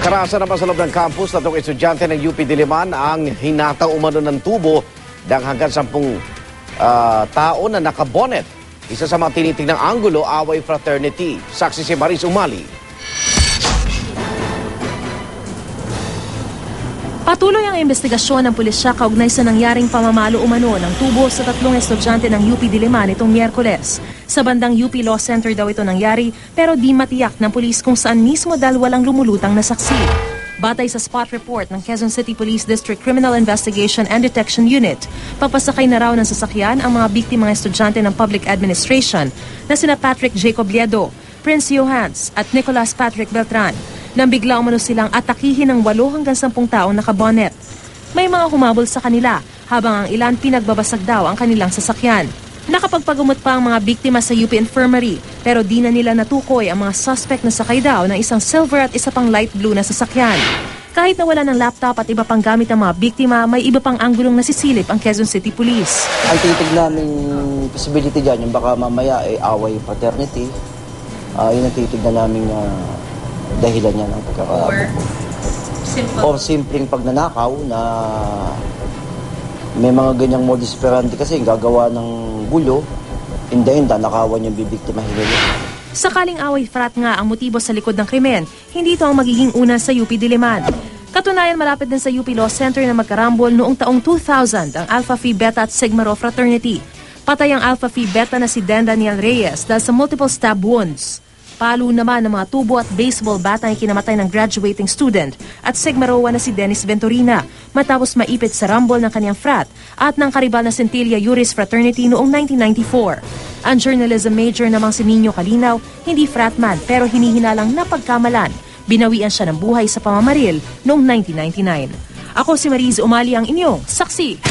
Karasan naman sa loob ng campus, tatlong estudyante ng UP Diliman ang hinataw umano ng tubo ng hanggang 10 tao na nakabonet. Isa sa mga tinitingnang anggulo, away fraternity. Saksi si Maris Umali. Patuloy ang investigasyon ng pulisya kaugnay sa nangyaring pamamalo umano ng tubo sa tatlong estudyante ng UP Diliman itong Miyerkules. Sa bandang UP Law Center daw ito nangyari pero di matiyak ng pulis kung saan mismo dahil walang lumulutang na saksi. Batay sa spot report ng Quezon City Police District Criminal Investigation and Detection Unit, papasakay na raw ng sasakyan ang mga biktimang estudyante ng Public Administration na sina Patrick Jacob Liedo, Prince Johans at Nicolas Patrick Beltran. Nang bigla umano silang atakihin ng 8 hanggang 10 taong nakabonet. May mga humabol sa kanila habang ang ilan pinagbabasag daw ang kanilang sasakyan. Nakapagpagumot pa ang mga biktima sa UP Infirmary pero di na nila natukoy ang mga suspect na sakay daw ng isang silver at isa pang light blue na sasakyan. Kahit nawala ng laptop at iba pang gamit ang mga biktima, may iba pang anggulong nasisilip ang Quezon City Police. Ang titig naming possibility dyan, yung baka mamaya ay away fraternity, yun ang titignan namin dahilan niya ng pagkakaabot. Or simpleng pagnanakaw na may mga ganyang modus operandi kasi gagawa ng gulo, in the end, nakawan yung bibiktima hilala. Sakaling away frat nga ang motibo sa likod ng krimen, hindi ito ang magiging una sa UP Diliman. Katunayan, malapit din sa UP Law Center na magkarambol noong taong 2000 ang Alpha Phi Beta at Sigma Rho fraternity. Patay ang Alpha Phi Beta na si Dan Daniel Reyes dahil sa multiple stab wounds. Palo naman ng mga tubo at baseball bat ang ikinamatay ng graduating student at Sigma Rho na si Dennis Venturina matapos maipit sa rumble ng kanyang frat at ng karibal na Centilla Juris Fraternity noong 1994. Ang journalism major namang si Nino Calinaw, hindi fratman pero hinihinalang napagkamalan. Binawian siya ng buhay sa pamamaril noong 1999. Ako si Maris Umali ang inyong saksi.